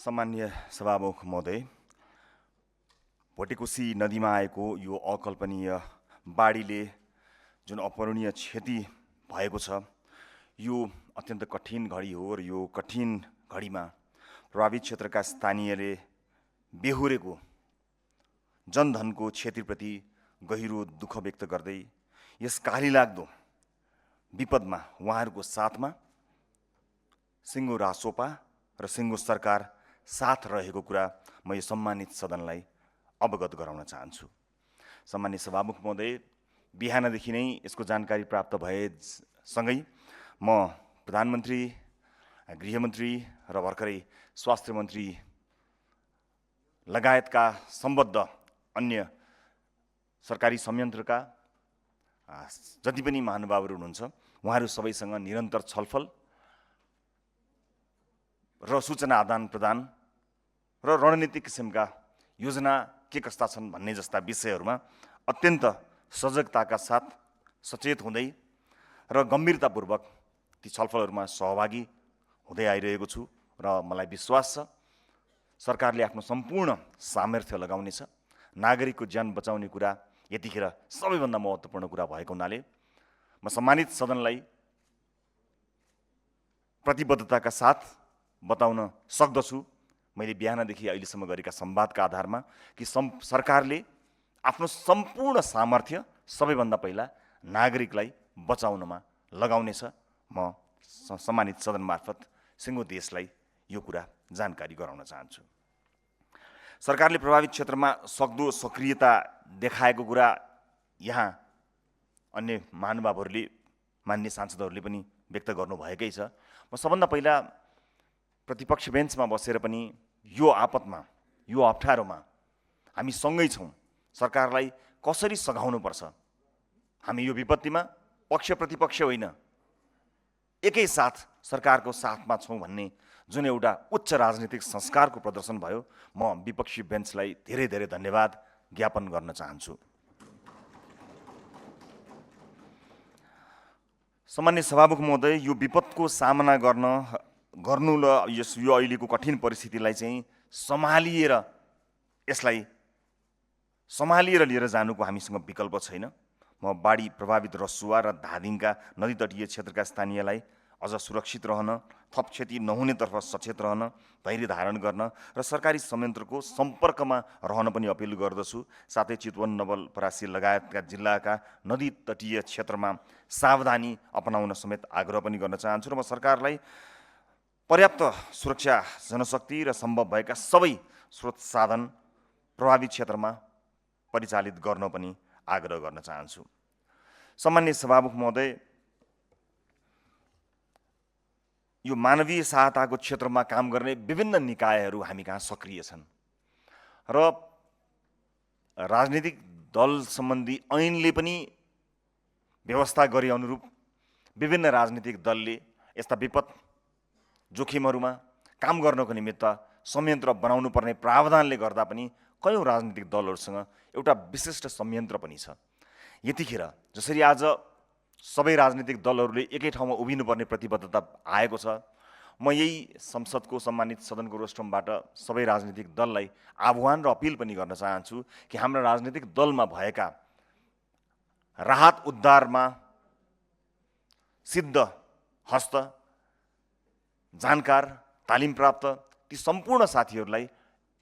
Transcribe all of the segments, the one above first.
सम्माननीय सभामुख महोदय, भोटेकोशी नदीमा आएको यो अकल्पनीय बाढीले जुन अपूरणीय क्षति भएको छ, यो अत्यन्त कठिन घडी हो र यो कठिन घडीमा प्रभावित क्षेत्रका स्थानीयले बेहोरेको जनधनको क्षतिप्रति गहिरो दुःख व्यक्त गर्दै यस कालीलाग्दो विपदमा उहाँहरूको साथमा सिङ्गो रासोपा र सिङ्गो सरकार साथ रहेको कुरा म यो सम्मानित सदनलाई अवगत गराउन चाहन्छु। सम्मानित सभामुख महोदय, बिहानदेखि नै यसको जानकारी प्राप्त भएसँगै म प्रधानमन्त्री, गृहमन्त्री र भर्खरै स्वास्थ्य मन्त्री लगायतका सम्बद्ध अन्य सरकारी संयन्त्रका जति पनि महानुभावहरू हुनुहुन्छ उहाँहरू सबैसँग निरन्तर छलफल र सूचना आदान प्रदान र रणनीतिक किसिमका योजना के कस्ता छन् भन्ने जस्ता विषयहरूमा अत्यन्त सजगताका साथ सचेत हुँदै र गम्भीरतापूर्वक ती छलफलहरूमा सहभागी हुँदै आइरहेको छु र मलाई विश्वास छ सरकारले आफ्नो सम्पूर्ण सामर्थ्य लगाउनेछ। नागरिकको ज्यान बचाउने कुरा यतिखेर सबैभन्दा महत्त्वपूर्ण कुरा भएको हुनाले म सम्मानित सदनलाई प्रतिबद्धताका साथ बताउन सक्दछु, मैले बिहानदेखि अहिलेसम्म गरेका संवादका आधारमा कि सरकारले आफ्नो सम्पूर्ण सामर्थ्य सबैभन्दा पहिला नागरिकलाई बचाउनमा लगाउनेछ। म सम्मानित सदन मार्फत सिङ्गो देशलाई यो कुरा जानकारी गराउन चाहन्छु। सरकारले प्रभावित क्षेत्रमा सक्दो सक्रियता देखाएको कुरा यहाँ अन्य महानुभावहरूले, मान्य सांसदहरूले पनि व्यक्त गर्नुभएकै छ। म सबभन्दा पहिला प्रतिपक्ष बेन्चमा बसेर पनि यो आपतमा, यो अप्ठ्यारोमा हामी सँगै छौँ, सरकारलाई कसरी सघाउनुपर्छ, हामी यो विपत्तिमा पक्ष प्रतिपक्ष होइन एकैसाथ सरकारको साथमा छौँ भन्ने जुन एउटा उच्च राजनीतिक संस्कारको प्रदर्शन भयो, म विपक्षी बेन्चलाई धेरै धेरै धन्यवाद ज्ञापन गर्न चाहन्छु। सम्मान्य सभामुख महोदय, यो विपदको सामना गर्नु र यो अहिलेको कठिन परिस्थितिलाई चाहिँ सम्हालिएर लिएर जानुको हामीसँग विकल्प छैन। म बाढी प्रभावित रसुवा र धादिङका नदी तटीय क्षेत्रका स्थानीयलाई अझ सुरक्षित रहन, थप क्षति नहुनेतर्फ सचेत रहन, धैर्य धारण गर्न र सरकारी संयन्त्रको सम्पर्कमा रहन पनि अपिल गर्दछु। साथै चितवन, नवलपरासी लगायतका जिल्लाका नदी तटीय क्षेत्रमा सावधानी अपनाउन समेत आग्रह पनि गर्न चाहन्छु र म सरकारलाई पर्याप्त सुरक्षा जनशक्ति र सम्भव भएका सबै स्रोत साधन प्रभावित क्षेत्रमा परिचालित गर्न पनि आग्रह गर्न चाहन्छु। सम्मान्य सभामुख महोदय, यो मानवीय सहायताको क्षेत्रमा काम गर्ने विभिन्न निकायहरू हामी कहाँ सक्रिय छन् र राजनीतिक दल सम्बन्धी ऐनले पनि व्यवस्था गरे अनुरूप विभिन्न राजनीतिक दलले यस्ता विपद जोखिमहरूमा काम गर्नको निमित्त संयन्त्र बनाउनु पर्ने प्रावधानले गर्दा पनि कयौँ राजनीतिक दलहरूसँग एउटा विशिष्ट संयन्त्र पनि छ। यतिखेर जसरी आज सबै राजनीतिक दलहरूले एकै ठाउँमा उभिनुपर्ने प्रतिबद्धता आएको छ, म यही संसदको सम्मानित सदनको रोस्ट्रमबाट सबै राजनीतिक दललाई आह्वान र अपिल पनि गर्न चाहन्छु कि हाम्रा राजनीतिक दलमा भएका राहत उद्धारमा सिद्ध हस्त, जानकार, तालिम प्राप्त ती सम्पूर्ण साथीहरूलाई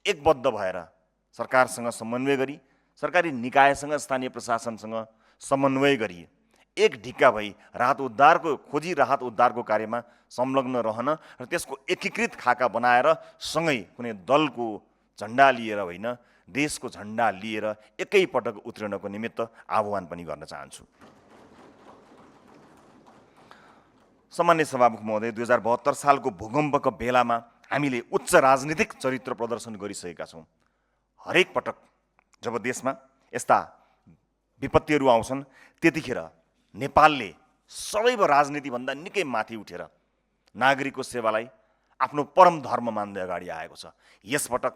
एकबद्ध भएर सरकारसँग समन्वय गरी, सरकारी निकायसँग, स्थानीय प्रशासनसँग समन्वय गरी एक ढिक्का भई राहत उद्धारको कार्यमा संलग्न रहन र त्यसको एकीकृत खाका बनाएर सँगै कुनै दलको झन्डा लिएर होइन, देशको झन्डा लिएर एकैपटक उत्रिनको निमित्त आह्वान पनि गर्न चाहन्छु। सम्मान्य सभामुख महोदय, 2072 सालको भूकम्पको बेलामा हामीले उच्च राजनीतिक चरित्र प्रदर्शन गरिसकेका छौँ। हरेक पटक जब देशमा यस्ता विपत्तिहरू आउँछन् त्यतिखेर नेपालले सबैको राजनीतिभन्दा निकै माथि उठेर नागरिकको सेवालाई आफ्नो परम धर्म मान्दै अगाडि आएको छ। यसपटक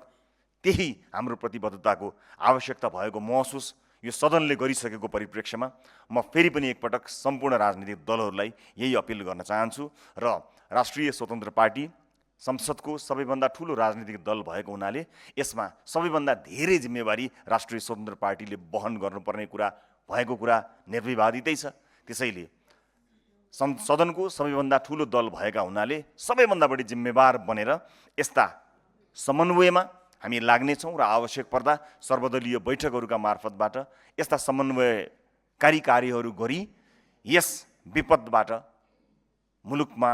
त्यही हाम्रो प्रतिबद्धताको आवश्यकता भएको महसुस यो सदनले गरिसकेको परिप्रेक्ष्यमा म फेरि पनि एकपटक सम्पूर्ण राजनीतिक दलहरूलाई यही अपिल गर्न चाहन्छु र राष्ट्रिय स्वतन्त्र पार्टी संसदको सबैभन्दा ठुलो राजनीतिक दल भएको हुनाले यसमा सबैभन्दा धेरै जिम्मेवारी राष्ट्रिय स्वतन्त्र पार्टीले वहन गर्नुपर्ने कुरा भएको कुरा निर्विवादितै छ। त्यसैले सदनको सबैभन्दा ठुलो दल भएका हुनाले सबैभन्दा बढी जिम्मेवार बनेर यस्ता समन्वयमा हामी लाग्नेछौँ र आवश्यक पर्दा सर्वदलीय बैठकहरूका मार्फतबाट यस्ता समन्वयकारी कार्यहरू गरी यस विपदबाट मुलुकमा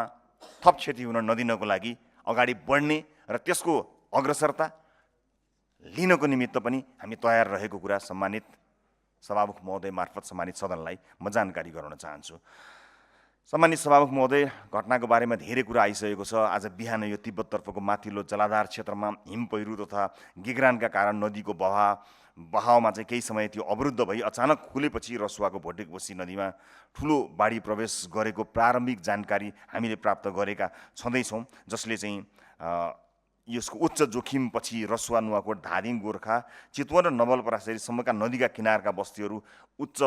थप क्षति हुन नदिनको लागि अगाडि बढ्ने र त्यसको अग्रसरता लिनको निमित्त पनि हामी तयार रहेको कुरा सम्मानित सभामुख महोदय मार्फत सम्मानित सदनलाई म जानकारी गराउन चाहन्छु। सम्मानित सभामुख महोदय, घटनाको बारेमा धेरै कुरा आइसकेको छ। आज बिहान यो तिब्बततर्फको माथिल्लो जलाधार क्षेत्रमा हिम पहिरो तथा गिगरानका कारण नदीको बहावमा चाहिँ केही समय त्यो अवरुद्ध भई अचानक खुलेपछि रसुवाको भोटेकोसी नदीमा ठुलो बाढी प्रवेश गरेको प्रारम्भिक जानकारी हामीले प्राप्त गरेका छँदैछौँ, जसले चाहिँ यसको उच्च जोखिमपछि रसुवा, नुवाकोट, धादिङ, गोर्खा, चितवन र नवलपरासीसम्मका नदीका किनारका बस्तीहरू उच्च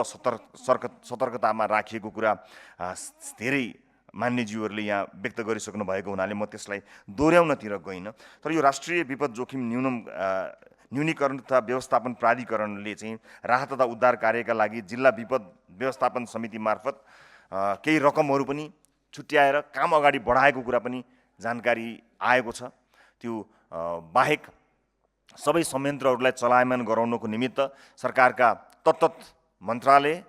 सतर्कतामा राखिएको कुरा धेरै मान्यज्यूहरूले यहाँ व्यक्त गरिसक्नु भएको हुनाले म त्यसलाई दोहोऱ्याउनतिर गइनँ। तर यो राष्ट्रिय विपद जोखिम न्यूनीकरण तथा व्यवस्थापन प्राधिकरणले चाहिँ राहत तथा उद्धार कार्यका लागि जिल्ला विपद व्यवस्थापन समिति मार्फत केही रकमहरू पनि छुट्याएर काम अगाडि बढाएको कुरा पनि जानकारी आएको छ। त्यो बाहेक सबै संयन्त्रहरूलाई चलायमान गराउनको निमित्त सरकारका तत्त मन्त्रालय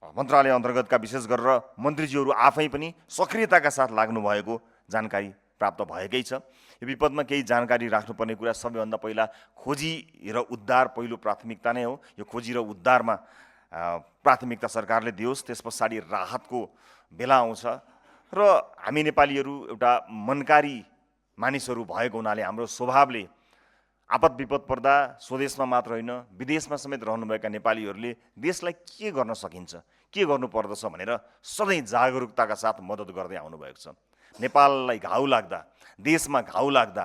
अन्तर्गतका विशेष गरेर मन्त्रीज्यूहरू आफै पनि सक्रियताका साथ लाग्नुभएको जानकारी प्राप्त भएकै छ। यो विपदमा केही जानकारी राख्नुपर्ने कुरा सबैभन्दा पहिला खोजी र उद्धार पहिलो प्राथमिकता नै हो। यो खोजी र उद्धारमा प्राथमिकता सरकारले दियोस्, त्यस पछाडि राहतको बेला आउँछ। र हामी नेपालीहरू एउटा मनकारी मानिसहरू भएको हुनाले हाम्रो स्वभावले आपद विपद पर्दा स्वदेशमा मात्र होइन विदेशमा समेत रहनुभएका नेपालीहरूले देशलाई के गर्न सकिन्छ, के गर्नुपर्दछ भनेर सधैँ जागरुकताका साथ मद्दत गर्दै आउनुभएको छ। नेपाललाई घाउ लाग्दा, देशमा घाउ लाग्दा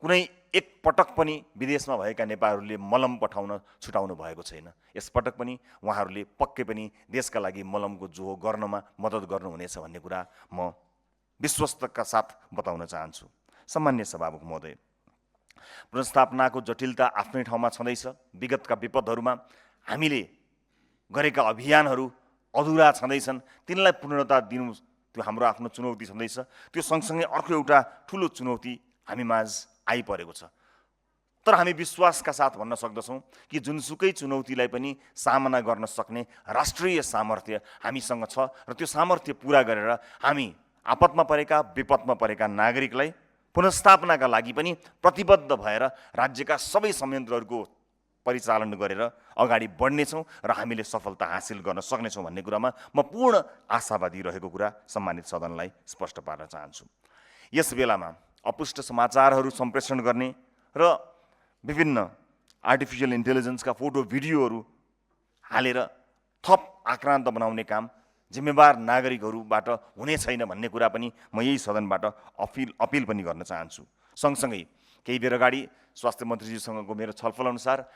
कुनै एक पटक पनि विदेशमा भएका नेपालीहरूले मलम पठाउन छुटाउनु भएको छैन। यसपटक पनि उहाँहरूले पक्कै पनि देशका लागि मलमको जोहो गर्नमा मद्दत गर्नुहुनेछ भन्ने कुरा म विश्वस्तका साथ बताउन चाहन्छु। सम्मान्य सभामुख महोदय, पुनर्स्थापनाको जटिलता आफ्नै ठाउँमा छँदैछ। विगतका विपदहरूमा हामीले गरेका अभियानहरू अधुरा छँदैछन्, तिनलाई पूर्णता दिनु त्यो हाम्रो आफ्नो चुनौती छँदैछ। त्यो सँगसँगै अर्को एउटा ठुलो चुनौती हामीमाझ आइपरेको छ। तर हामी विश्वासका साथ भन्न सक्दछौँ कि जुनसुकै चुनौतीलाई पनि सामना गर्न सक्ने राष्ट्रिय सामर्थ्य हामीसँग छ र त्यो सामर्थ्य पुरा गरेर हामी आपतमा परेका, विपदमा परेका नागरिकलाई पुनर्स्थापनाका लागि पनि प्रतिबद्ध भएर राज्यका सबै संयन्त्रहरूको परिचालन गरेर अगाडि बढ्नेछौँ र हामीले सफलता हासिल गर्न सक्नेछौँ भन्ने कुरामा म पूर्ण आशावादी रहेको कुरा सम्मानित सदनलाई स्पष्ट पार्न चाहन्छु। यस बेलामा अपुष्ट समाचारहरू सम्प्रेषण गर्ने र विभिन्न आर्टिफिसियल इन्टेलिजेन्सका फोटो भिडियोहरू हालेर थप आक्रान्त बनाउने काम जिम्मेवार नागरिकहरूबाट हुने छैन भन्ने कुरा पनि म यही सदनबाट अपिल पनि गर्न चाहन्छु। सँगसँगै केही बेर अगाडि स्वास्थ्य मन्त्रीजीसँगको मेरो छलफल अनुसार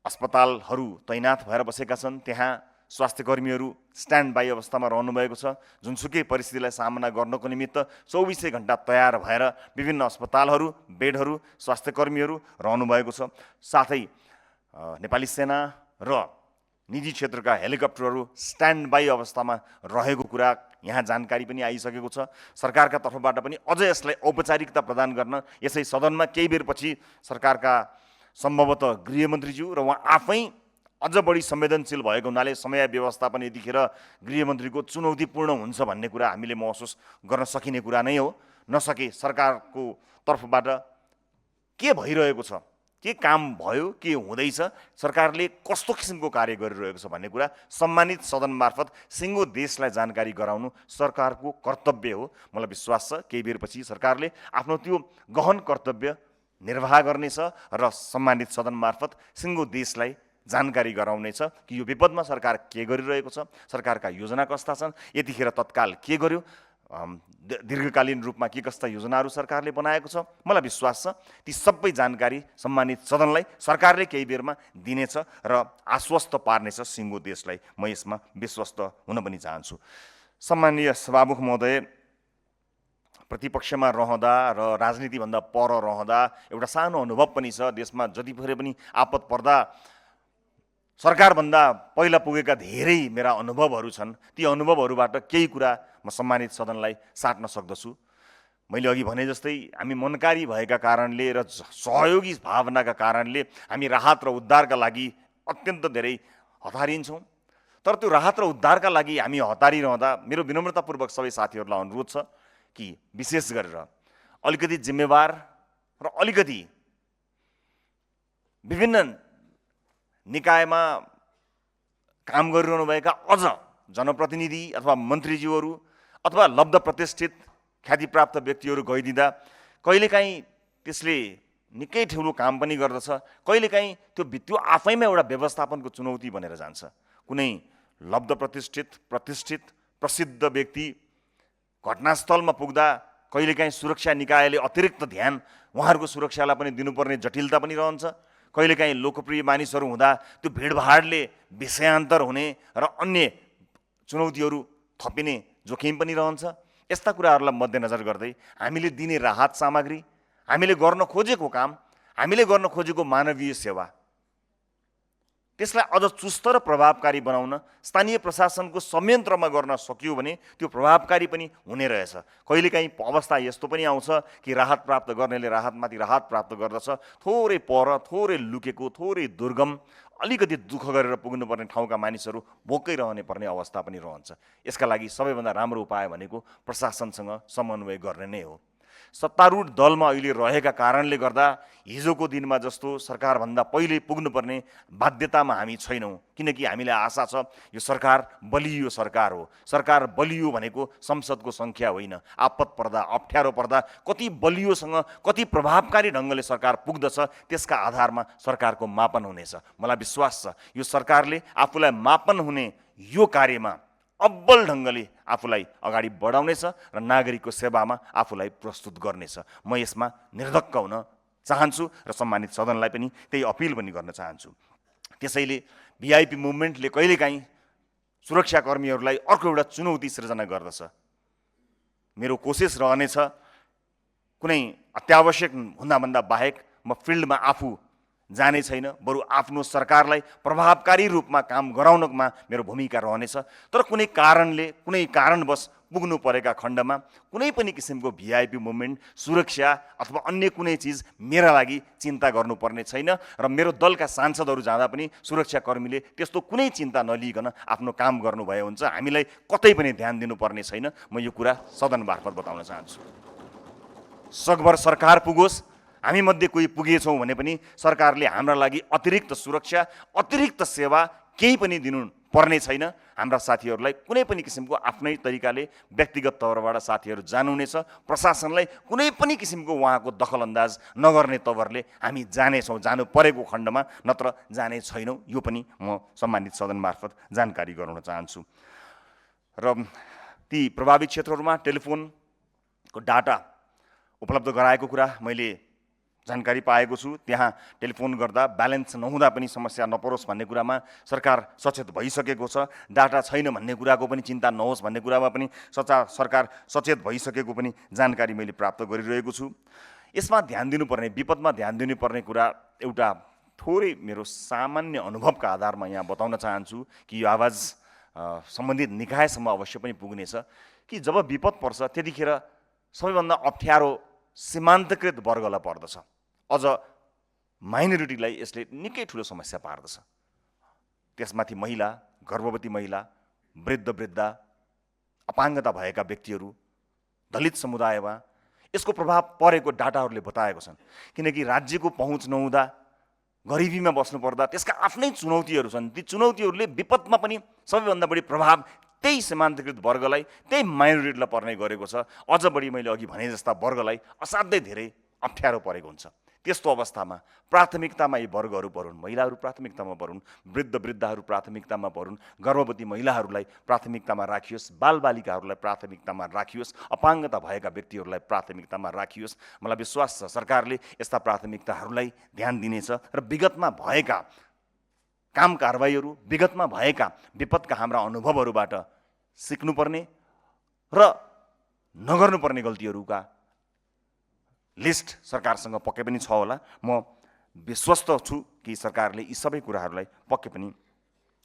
अस्पतालहरू तैनात भएर बसेका छन्, त्यहाँ स्वास्थ्यकर्मीहरू स्ट्यान्ड बाई अवस्थामा रहनुभएको छ। जुनसुकै परिस्थितिलाई सामना गर्नको निमित्त 24 घण्टा तयार भएर विभिन्न अस्पतालहरू, बेडहरू, स्वास्थ्यकर्मीहरू रहनुभएको छ। साथै नेपाली सेना र निजी क्षेत्रका हेलिकप्टरहरू स्ट्यान्ड बाई अवस्थामा रहेको कुरा यहाँ जानकारी पनि आइसकेको छ। सरकारका तर्फबाट पनि अझ यसलाई औपचारिकता प्रदान गर्न यसै सदनमा केही बेरपछि सरकारका सम्भवतः गृहमन्त्रीज्यू र उहाँ आफै अझ बढी संवेदनशील भएको हुनाले समय व्यवस्थापन यतिखेर गृहमन्त्रीको चुनौतीपूर्ण हुन्छ भन्ने कुरा हामीले महसुस गर्न सकिने कुरा नै हो। नसके सरकारको तर्फबाट के भइरहेको छ, के काम भयो, के हुँदैछ, सरकारले कस्तो किसिमको कार्य गरिरहेको छ भन्ने कुरा सम्मानित सदन मार्फत सिङ्गो देशलाई जानकारी गराउनु सरकारको कर्तव्य हो। मलाई विश्वास छ केही बेरपछि सरकारले आफ्नो त्यो गहन कर्तव्य निर्वाह गर्नेछ र सम्मानित सदन मार्फत सिङ्गो देशलाई जानकारी गराउनेछ कि यो विपदमा सरकार के गरिरहेको छ, सरकारका योजना कस्ता छन्, यतिखेर तत्काल के गर्यो, दीर्घकालीन रूपमा के कस्ता योजनाहरू सरकारले बनाएको छ। मलाई विश्वास छ ती सबै जानकारी सम्मानित सदनलाई सरकारले केही बेरमा दिनेछ र आश्वस्त पार्नेछ सिङ्गो देशलाई। म यसमा विश्वस्त हुन पनि चाहन्छु। सम्मानीय सभामुख महोदय, प्रतिपक्षमा रहँदा र राजनीतिभन्दा पर रहँदा एउटा सानो अनुभव पनि छ। देशमा जतिखेर पनि आपत पर्दा सरकारभन्दा पहिला पुगेका धेरै मेरा अनुभवहरू छन्। ती अनुभवहरूबाट केही कुरा म सम्मानित सदनलाई साट्न सक्दछु। मैले अघि भने जस्तै हामी मनकारी भएका कारणले र सहयोगी भावनाका कारणले हामी राहत र उद्धारका लागि अत्यन्त धेरै हतारिन्छौँ। तर त्यो राहत र उद्धारका लागि हामी हतारिरहँदा मेरो विनम्रतापूर्वक सबै साथीहरूलाई अनुरोध छ कि विशेष गरेर अलिकति जिम्मेवार र अलिकति विभिन्न निकायमा काम गरिरहनुभएका अझ जनप्रतिनिधि अथवा मन्त्रीज्यूहरू अथवा लब्ध प्रतिष्ठित ख्यातिप्राप्त व्यक्तिहरू गइदिँदा कहिलेकाहीँ त्यसले निकै ठुलो काम पनि गर्दछ। कहिलेकाहीँ त्यो आफैमा एउटा व्यवस्थापनको चुनौती बनेर जान्छ। कुनै लब्ध प्रतिष्ठित प्रसिद्ध व्यक्ति घटनास्थलमा पुग्दा कहिलेकाहीँ सुरक्षा निकायले अतिरिक्त ध्यान उहाँहरूको सुरक्षालाई पनि दिनुपर्ने जटिलता पनि रहन्छ। कहिलेकाहीँ लोकप्रिय मानिसहरू हुँदा त्यो भिडभाडले विषयान्तर हुने र अन्य चुनौतीहरू थपिने जोखिम पनि रहन्छ। यस्ता कुराहरूलाई मध्यनजर गर्दै हामीले दिने राहत सामग्री, हामीले गर्न खोजेको काम, हामीले गर्न खोजेको मानवीय सेवा, त्यसलाई अझ चुस्त र प्रभावकारी बनाउन स्थानीय प्रशासनको संयन्त्रमा गर्न सकियो भने त्यो प्रभावकारी पनि हुने रहेछ। कहिलेकाहीँ अवस्था यस्तो पनि आउँछ कि राहत प्राप्त गर्नेले राहतमाथि राहत प्राप्त गर्दछ, थोरै पर, थोरै लुकेको, थोरै दुर्गम, अलिकति दुःख गरेर पुग्नुपर्ने ठाउँका मानिसहरू भोकै रहने पर्ने अवस्था पनि रहन्छ। यसका लागि सबैभन्दा राम्रो उपाय भनेको प्रशासनसँग समन्वय गर्ने नै हो। सत्तारूढ दलमा अहिले रहेका कारणले गर्दा हिजोको दिनमा जस्तो सरकारभन्दा पहिले पुग्नुपर्ने बाध्यतामा हामी छैनौँ। किनकि हामीलाई आशा छ यो सरकार बलियो सरकार हो। सरकार बलियो भनेको संसदको सङ्ख्या होइन। आपत पर्दा, अप्ठ्यारो पर्दा कति बलियोसँग, कति प्रभावकारी ढङ्गले सरकार पुग्दछ त्यसका आधारमा सरकारको मापन हुनेछ। मलाई विश्वास छ यो सरकारले आफूलाई मापन हुने यो कार्यमा अब्बल ढङ्गले आफूलाई अगाडि बढाउनेछ र नागरिकको सेवामा आफूलाई प्रस्तुत गर्नेछ। म यसमा निर्धक्क हुन चाहन्छु र सम्मानित सदनलाई पनि त्यही अपिल पनि गर्न चाहन्छु। त्यसैले भिआइपी मुभमेन्टले कहिलेकाहीँ सुरक्षाकर्मीहरूलाई अर्को एउटा चुनौती सृजना गर्दछ। मेरो कोसिस रहनेछ कुनै अत्यावश्यक हुँदाभन्दा बाहेक म फिल्डमा आफू जाने छैन, बरु आफ्नो सरकारलाई प्रभावकारी रूपमा काम गराउनमा मेरो भूमिका रहनेछ। तर कुनै कारणवश पुग्नु परेका खण्डमा कुनै पनि किसिमको भिआइपी मुभमेन्ट, सुरक्षा अथवा अन्य कुनै चिज मेरा लागि चिन्ता गर्नुपर्ने छैन र मेरो दलका सांसदहरू जाँदा पनि सुरक्षाकर्मीले त्यस्तो कुनै चिन्ता नलिइकन आफ्नो काम गर्नुभए हुन्छ। हामीलाई कतै पनि ध्यान दिनुपर्ने छैन। म यो कुरा सदन मार्फत बताउन चाहन्छु। सकभर सरकार पुगोस्, हामी मध्ये कोही पुगेछौँ भने पनि सरकारले हाम्रा लागि अतिरिक्त सुरक्षा, अतिरिक्त सेवा केही पनि दिनु पर्ने छैन। हाम्रा साथीहरूलाई कुनै पनि किसिमको आफ्नै तरिकाले व्यक्तिगत तवरबाट साथीहरू जानुहुनेछ। प्रशासनलाई कुनै पनि किसिमको उहाँको दखलअन्दाज नगर्ने तवरले हामी जानेछौँ, जानु परेको खण्डमा, नत्र जाने छैनौँ। यो पनि म सम्मानित सदन मार्फत जानकारी गराउन चाहन्छु। र ती प्रभावित क्षेत्रहरूमा टेलिफोनको डाटा उपलब्ध गराएको कुरा मैले जानकारी पाएको छु। त्यहाँ टेलिफोन गर्दा ब्यालेन्स नहुँदा पनि समस्या नपरोस् भन्ने कुरामा सरकार सचेत भइसकेको छ। डाटा छैन भन्ने कुराको पनि चिन्ता नहोस् भन्ने कुरामा पनि सरकार सचेत भइसकेको पनि जानकारी मैले प्राप्त गरिरहेको छु। यसमा ध्यान दिनुपर्ने, विपदमा ध्यान दिनुपर्ने कुरा एउटा थोरै मेरो सामान्य अनुभवका आधारमा यहाँ बताउन चाहन्छु कि यो आवाज सम्बन्धित निकायसम्म अवश्य पनि पुग्नेछ कि जब विपद पर्छ त्यतिखेर सबैभन्दा अप्ठ्यारो सीमान्तकृत वर्गलाई पर्दछ। अझ माइनोरिटीलाई यसले निकै ठुलो समस्या पार्दछ। त्यसमाथि महिला, गर्भवती महिला, वृद्धा, अपाङ्गता भएका व्यक्तिहरू, दलित समुदायमा यसको प्रभाव परेको डाटाहरूले बताएको छन्। किनकि राज्यको पहुँच नहुँदा, गरिबीमा बस्नुपर्दा त्यसका आफ्नै चुनौतीहरू छन्। ती चुनौतीहरूले विपदमा पनि सबैभन्दा बढी प्रभाव त्यही सीमान्तकृत वर्गलाई, त्यही माइनोरिटीलाई पर्ने गरेको छ। अझ बढी मैले अघि भने जस्ता वर्गलाई असाध्यै धेरै अप्ठ्यारो परेको हुन्छ। त्यस्तो अवस्थामा प्राथमिकतामा यी वर्गहरू परुन्, महिलाहरू प्राथमिकतामा परुन्, वृद्धहरू प्राथमिकतामा परुन्, गर्भवती महिलाहरूलाई प्राथमिकतामा राखियोस्, बालबालिकाहरूलाई प्राथमिकतामा राखियोस्, अपाङ्गता भएका व्यक्तिहरूलाई प्राथमिकतामा राखियोस्। मलाई विश्वास छ सरकारले यस्ता प्राथमिकताहरूलाई ध्यान दिनेछ र विगतमा भएका काम कारबाहीहरू, विगतमा भएका विपदका हाम्रा अनुभवहरूबाट सिक्नुपर्ने र नगर्नुपर्ने गल्तीहरूका लिस्ट सरकारसँग पक्कै पनि छ होला। म विश्वस्त छु कि सरकारले यी सबै कुराहरूलाई पक्कै पनि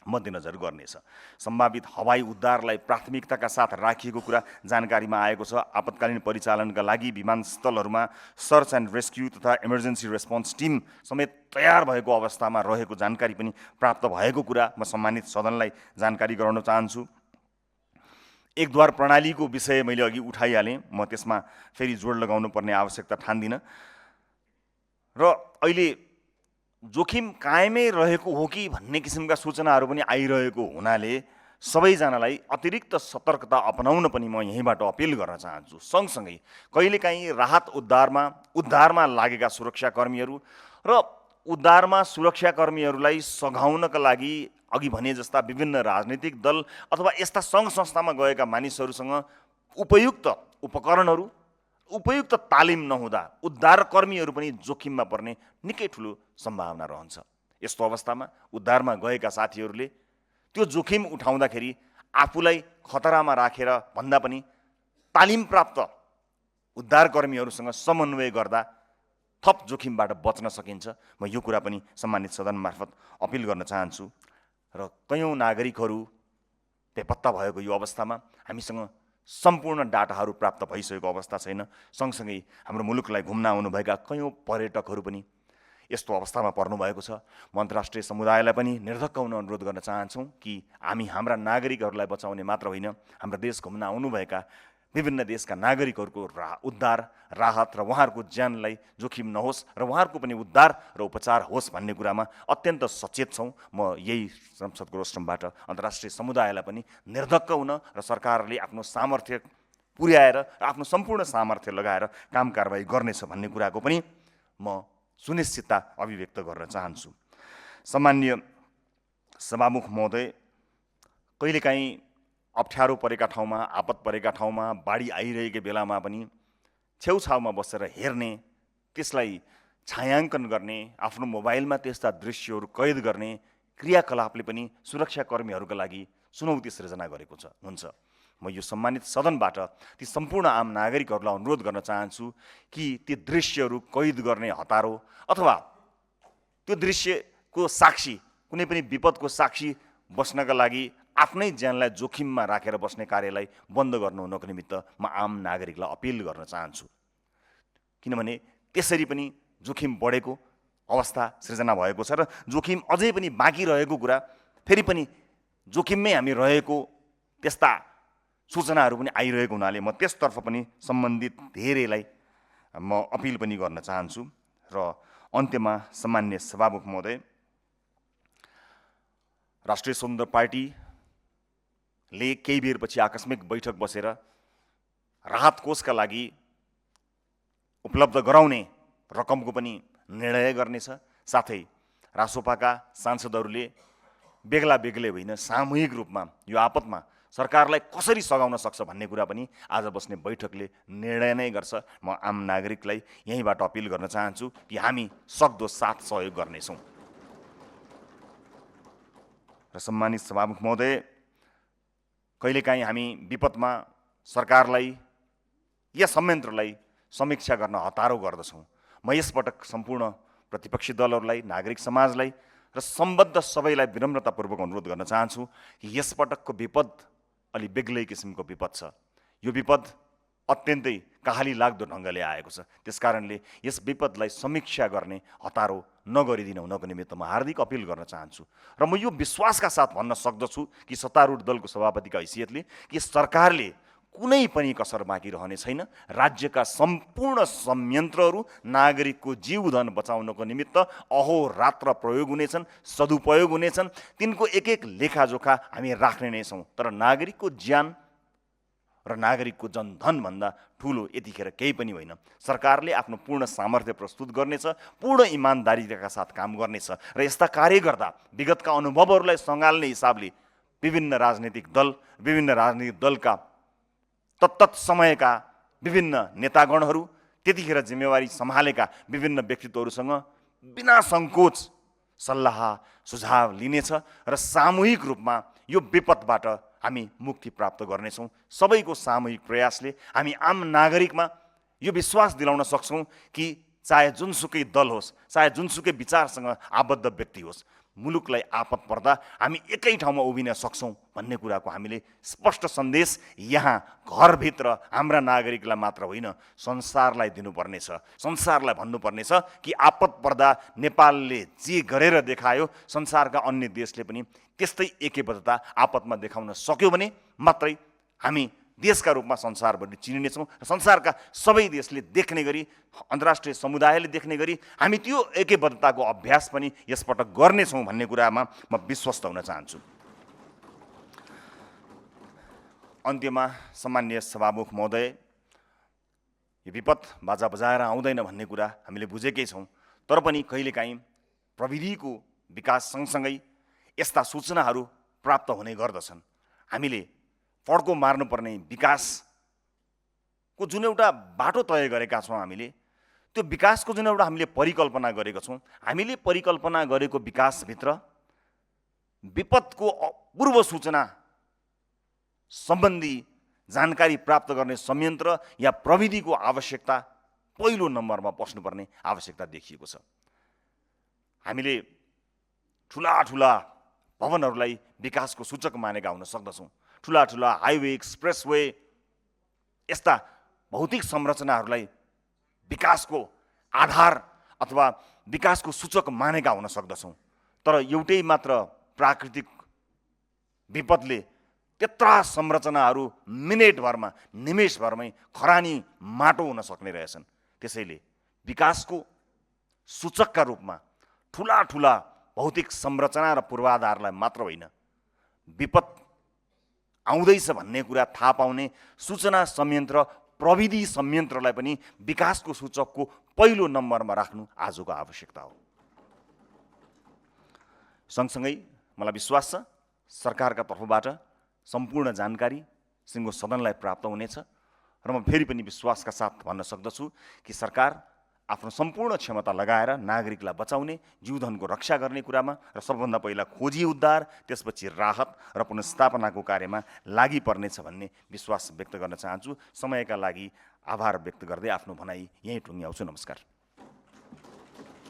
मध्यनजर गर्नेछ। सम्भावित हवाई उद्धारलाई प्राथमिकताका साथ राखिएको कुरा जानकारीमा आएको छ। आपतकालीन परिचालनका लागि विमानस्थलहरूमा सर्च एन्ड रेस्क्यु तथा इमर्जेन्सी रेस्पोन्स टिम समेत तयार भएको अवस्थामा रहेको जानकारी पनि प्राप्त भएको कुरा म सम्मानित सदनलाई जानकारी गराउन चाहन्छु। एकद्वार प्रणालीको विषय मैले अघि उठाइहालेँ, म त्यसमा फेरि जोड लगाउनु पर्ने आवश्यकता ठान्दिनँ। र अहिले जोखिम कायमै रहेको हो कि भन्ने किसिमका सूचनाहरू पनि आइरहेको हुनाले सबैजनालाई अतिरिक्त सतर्कता अपनाउन पनि म यहीँबाट अपिल गर्न चाहन्छु। सँगसँगै कहिलेकाहीँ राहत उद्धारमा लागेका सुरक्षाकर्मीहरू र उद्धारमा सुरक्षाकर्मीहरूलाई सघाउनका लागि अघि भने जस्ता विभिन्न राजनीतिक दल अथवा यस्ता सङ्घ संस्थामा गएका मानिसहरूसँग उपयुक्त उपकरणहरू, उपयुक्त तालिम नहुँदा उद्धारकर्मीहरू पनि जोखिममा पर्ने निकै ठुलो सम्भावना रहन्छ। यस्तो अवस्थामा उद्धारमा गएका साथीहरूले त्यो जोखिम उठाउँदाखेरि आफूलाई खतरामा राखेर भन्दा पनि तालिम प्राप्त उद्धारकर्मीहरूसँग समन्वय गर्दा थप जोखिमबाट बच्न सकिन्छ। म यो कुरा पनि सम्मानित सदन मार्फत अपिल गर्न चाहन्छु। र कयौँ नागरिकहरू बेपत्ता भएको यो अवस्थामा हामीसँग सम्पूर्ण डाटाहरू प्राप्त भइसकेको अवस्था छैन। सँगसँगै हाम्रो मुलुकलाई घुम्न आउनुभएका कयौँ पर्यटकहरू पनि यस्तो अवस्थामा पर्नुभएको छ। म अन्तर्राष्ट्रिय समुदायलाई पनि निर्धक्क हुन अनुरोध गर्न चाहन्छौँ कि हामी हाम्रा नागरिकहरूलाई बचाउने मात्र होइन, हाम्रो देश घुम्न आउनुभएका विभिन्न देशका नागरिकहरूको उद्धार, राहत र उहाँहरूको ज्यानलाई जोखिम नहोस् र उहाँहरूको पनि उद्धार र उपचार होस् भन्ने कुरामा अत्यन्त सचेत छौँ। म यही संसदको रोस्ट्रमबाट अन्तर्राष्ट्रिय समुदायलाई पनि निर्धक्क हुन र सरकारले आफ्नो सामर्थ्य पुर्याएर र आफ्नो सम्पूर्ण सामर्थ्य लगाएर काम कारबाही गर्नेछ भन्ने कुराको पनि म सुनिश्चितता अभिव्यक्त गर्न चाहन्छु। सम्माननीय सभामुख महोदय, कहिलेकाहीँ अप्ठ्यारो परेका ठाउँमा, आपत परेका ठाउँमा, बाढी आइरहेको बेलामा पनि छेउछाउमा बसेर हेर्ने, त्यसलाई छायाङ्कन गर्ने, आफ्नो मोबाइलमा त्यस्ता दृश्यहरू कैद गर्ने क्रियाकलापले पनि सुरक्षाकर्मीहरूका लागि चुनौती सृजना गरेको हुन्छ। म यो सम्मानित सदनबाट ती सम्पूर्ण आम नागरिकहरूलाई अनुरोध गर्न चाहन्छु कि ती दृश्यहरू कैद गर्ने हतारो अथवा त्यो दृश्यको साक्षी, कुनै पनि विपदको साक्षी बस्नका लागि आफ्नै ज्यानलाई जोखिममा राखेर बस्ने कार्यलाई बन्द गर्नु हुनको निमित्त म आम नागरिकलाई अपिल गर्न चाहन्छु। किनभने त्यसरी पनि जोखिम बढेको अवस्था सृजना भएको छ र जोखिम अझै पनि बाँकी रहेको कुरा, फेरि पनि जोखिममै हामी रहेको त्यस्ता सूचनाहरू पनि आइरहेको हुनाले म त्यसतर्फ पनि सम्बन्धित धेरैलाई म अपिल पनि गर्न चाहन्छु। र अन्त्यमा सम्मान्य सभामुख महोदय, राष्ट्रिय स्वतन्त्र पार्टीले केही बेरपछि आकस्मिक बैठक बसेर राहत कोषका लागि उपलब्ध गराउने रकमको पनि निर्णय गर्नेछ। साथै रासोपाका सांसदहरूले बेग्ला बेग्लै होइन, सामूहिक रूपमा यो आपतमा सरकारलाई कसरी सघाउन सक्छ भन्ने कुरा पनि आज बस्ने बैठकले निर्णय नै गर्छ। म आम नागरिकलाई यहीँबाट अपिल गर्न चाहन्छु कि हामी सक्दो साथ सहयोग गर्नेछौँ। र सम्मानित सभामुख महोदय, कहिलेकाहीँ हामी विपदमा सरकारलाई या संयन्त्रलाई समीक्षा गर्न हतारो गर्दछौँ। म यसपटक सम्पूर्ण प्रतिपक्षी दलहरूलाई, नागरिक समाजलाई र सम्बद्ध सबैलाई विनम्रतापूर्वक अनुरोध गर्न चाहन्छु कि यसपटकको विपद अलि बेग्लै किसिमको विपद छ। यो विपद अत्यन्तै कहाली लाग्दो ढङ्गले आएको छ। त्यसकारणले यस विपदलाई समीक्षा गर्ने हतारो नगरिदिन हुनको निमित्त म हार्दिक अपिल गर्न चाहन्छु। र म यो विश्वासका साथ भन्न सक्दछु कि सत्तारूढ दलको सभापतिका हैसियतले कि सरकारले कुनै पनि कसर बाँकी रहने छैन। राज्यका सम्पूर्ण संयन्त्रहरू नागरिकको जीवधन बचाउनको निमित्त अहोरात्र प्रयोग हुनेछन्, सदुपयोग हुनेछन्। तिनको एक एक लेखाजोखा हामी राख्ने नै छौँ। तर नागरिकको ज्यान र नागरिकको जनधनभन्दा ठुलो यतिखेर केही पनि होइन। सरकारले आफ्नो पूर्ण सामर्थ्य प्रस्तुत गर्नेछ, पूर्ण इमान्दारीका साथ काम गर्नेछ र यस्ता कार्य गर्दा विगतका अनुभवहरूलाई सँगाल्ने हिसाबले विभिन्न राजनीतिक दलका तत्तत समयका विभिन्न नेतागणहरू, त्यतिखेर जिम्मेवारी सम्हालेका विभिन्न व्यक्तित्वहरूसँग बिना सङ्कोच सल्लाह सुझाव लिनेछ र सामूहिक रूपमा यो विपदबाट हामी मुक्ति प्राप्त गर्नेछौँ। सबैको सामूहिक प्रयासले हामी आम नागरिकमा यो विश्वास दिलाउन सक्छौँ कि चाहे जुनसुकै दल होस्, चाहे जुनसुकै विचारसँग आबद्ध व्यक्ति होस्, मुलुकलाई आपत पर्दा हामी एकै ठाउँमा उभिन सक्छौँ भन्ने कुराको हामीले स्पष्ट सन्देश यहाँ घरभित्र हाम्रा नागरिकलाई मात्र होइन संसारलाई दिनुपर्नेछ। संसारलाई भन्नुपर्नेछ कि आपत पर्दा नेपालले जे गरेर देखायो संसारका अन्य देशले पनि त्यस्तै एकबद्धता आपतमा देखाउन सक्यो भने मात्रै हामी देशका रूपमा संसारभरि चिनिनेछौँ र संसारका सबै देशले देख्ने गरी, अन्तर्राष्ट्रिय समुदायले देख्ने गरी हामी त्यो एकबद्धताको अभ्यास पनि यसपटक गर्नेछौँ भन्ने कुरामा म विश्वस्त हुन चाहन्छु। अन्त्यमा सम्माननीय सभामुख महोदय, यो विपद बाजा बजाएर आउँदैन भन्ने कुरा हामीले बुझेकै छौँ, तर पनि कहिलेकाहीँ प्रविधिको विकास सँगसँगै यस्ता सूचनाहरू प्राप्त हुने गर्दछन्। हामीले फड्को मार्नुपर्ने विकासको जुन एउटा बाटो तय गरेका छौँ, हामीले त्यो विकासको जुन एउटा हामीले परिकल्पना गरेका छौँ, हामीले परिकल्पना गरेको विकासभित्र विपदको पूर्व सूचना सम्बन्धी जानकारी प्राप्त गर्ने संयन्त्र या प्रविधिको आवश्यकता पहिलो नम्बरमा बस्नुपर्ने आवश्यकता देखिएको छ। हामीले ठुला ठुला भवनहरूलाई विकासको सूचक मानेका हुन सक्दछौँ। ठुला ठुला हाइवे, एक्सप्रेसवे यस्ता भौतिक संरचनाहरूलाई विकासको आधार अथवा विकासको सूचक मानेका हुन सक्दछौँ, तर एउटै मात्र प्राकृतिक विपदले त्यत्रा संरचनाहरू मिनेटभरमा, निमेषभरमै खरानी माटो हुन सक्ने रहेछन्। त्यसैले विकासको सूचकका रूपमा ठुला ठुला भौतिक संरचना र पूर्वाधारलाई मात्र होइन, विपद आउँदैछ भन्ने कुरा थाहा पाउने सूचना संयन्त्र, प्रविधि संयन्त्रलाई पनि विकासको सूचकको पहिलो नम्बरमा राख्नु आजको आवश्यकता हो। सँगसँगै मलाई विश्वास छ सरकारका तर्फबाट सम्पूर्ण जानकारी सिङ्गो सदनलाई प्राप्त हुनेछ र म फेरि पनि विश्वासका साथ भन्न सक्दछु कि सरकार आफ्नो सम्पूर्ण क्षमता लगाएर नागरिकलाई बचाउने, जीवधनको रक्षा गर्ने कुरामा र सबभन्दा पहिला खोजी उद्धार, त्यसपछि राहत र पुनर्स्थापनाको कार्यमा लागि पर्नेछ भन्ने विश्वास व्यक्त गर्न चाहन्छु। समयका लागि आभार व्यक्त गर्दै आफ्नो भनाइ यहीँ टुङ्ग्याउँछु। नमस्कार।